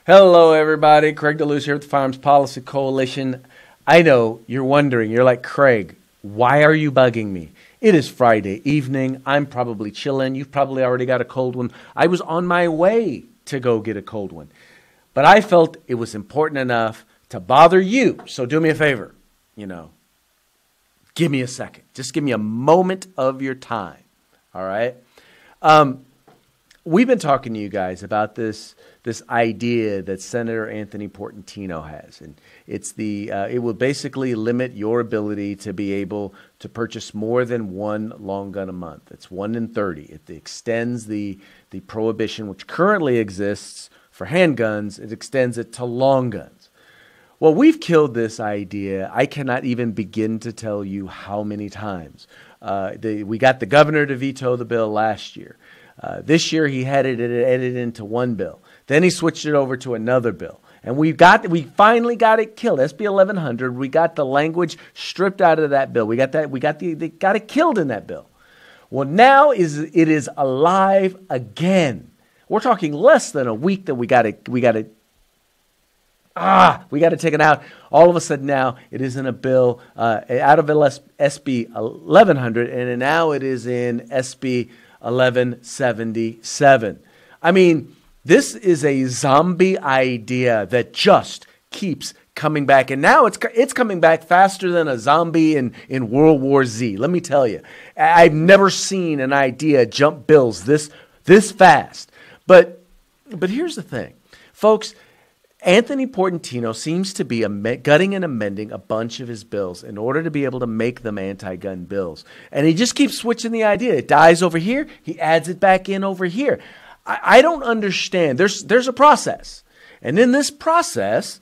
Hello, everybody. Craig DeLuz here with the Firearms Policy Coalition. I know you're wondering, you're like, Craig, why are you bugging me? It is Friday evening. I'm probably chilling. You've probably already got a cold one. I was on my way to go get a cold one, but I felt it was important enough to bother you. So do me a favor, give me a second. Just give me a moment of your time. All right. We've been talking to you guys about this idea that Senator Anthony Portantino has, and it's it will basically limit your ability to be able to purchase more than one long gun a month. It's 1 in 30. It extends the prohibition which currently exists for handguns. It extends it to long guns. Well, we've killed this idea. I cannot even begin to tell you how many times. We got the governor to veto the bill last year. This year he had it edited into one bill. Then he switched it over to another bill. And we finally got it killed. SB 1100, we got the language stripped out of that bill. They got it killed in that bill. Well, now it is alive again. We're talking less than a week that we got it taken out. All of a sudden now it is in a bill out of SB 1100, and now it is in SB 1177. I mean, this is a zombie idea that just keeps coming back. And now it's coming back faster than a zombie in World War Z. Let me tell you, I've never seen an idea jump bills this fast. But here's the thing, folks. Anthony Portantino seems to be gutting and amending a bunch of his bills in order to be able to make them anti-gun bills. And he just keeps switching the idea. It dies over here. He adds it back in over here. I don't understand. There's a process. And in this process,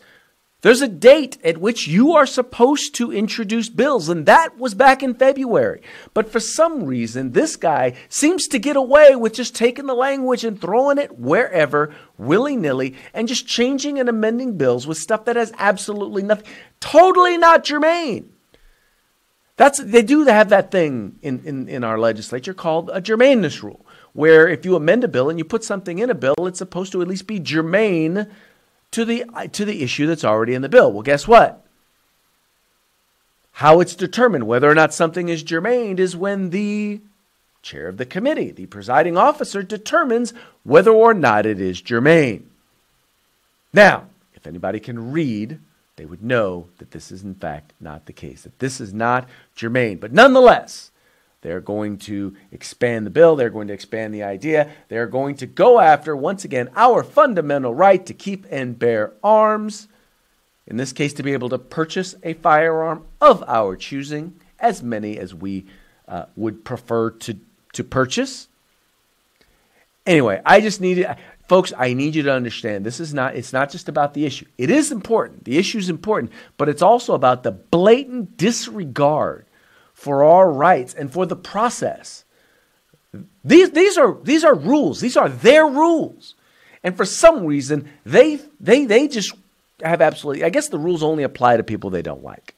there's a date at which you are supposed to introduce bills. And that was back in February. But for some reason, this guy seems to get away with just taking the language and throwing it wherever, willy-nilly, and just changing and amending bills with stuff that has absolutely nothing, totally not germane. They do have that thing in our legislature called a germaneness rule, where if you amend a bill and you put something in a bill, it's supposed to at least be germane to the issue that's already in the bill. Well, guess what? How it's determined whether or not something is germane is when the chair of the committee, the presiding officer, determines whether or not it is germane. Now, if anybody can read, they would know that this is in fact not the case, that this is not germane. But nonetheless, they're going to expand the bill. They're going to expand the idea. They're going to go after, once again, our fundamental right to keep and bear arms. In this case, to be able to purchase a firearm of our choosing, as many as we would prefer to purchase. Anyway, folks, I need you to understand, it's not just about the issue. It is important. The issue is important, but it's also about the blatant disregard for our rights and for the process. These are rules. These are their rules. And for some reason, they just have absolutely, I guess the rules only apply to people they don't like.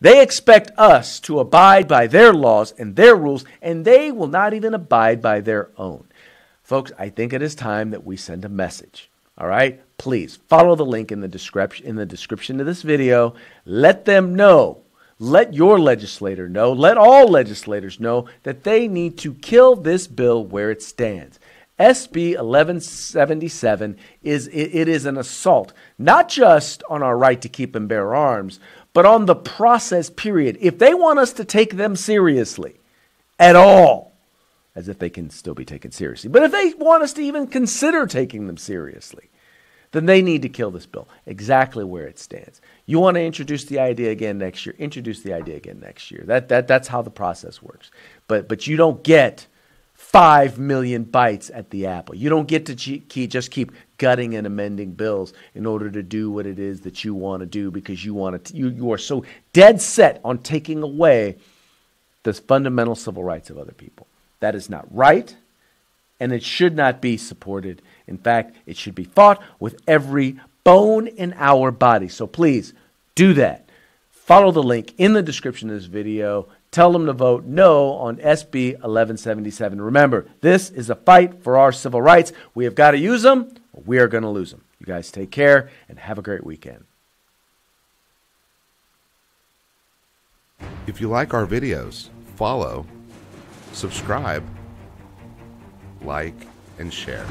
They expect us to abide by their laws and their rules, and they will not even abide by their own. Folks, I think it is time that we send a message. All right? Please follow the link in the description of this video. Let them know. Let your legislator know, let all legislators know that they need to kill this bill where it stands. SB 1177 is an assault, not just on our right to keep and bear arms, but on the process period. If they want us to take them seriously at all, as if they can still be taken seriously, but if they want us to even consider taking them seriously, then they need to kill this bill exactly where it stands. You want to introduce the idea again next year, introduce the idea again next year. That's how the process works. But you don't get 5 million bites at the apple. You don't get to just keep gutting and amending bills in order to do what it is that you want to do, because you are so dead set on taking away the fundamental civil rights of other people. That is not right, and it should not be supported. In fact, it should be fought with every bone in our body. So please do that. Follow the link in the description of this video. Tell them to vote no on SB 1177. Remember, this is a fight for our civil rights. We have got to use them, or we are going to lose them. You guys take care and have a great weekend. If you like our videos, follow, subscribe, like, and share.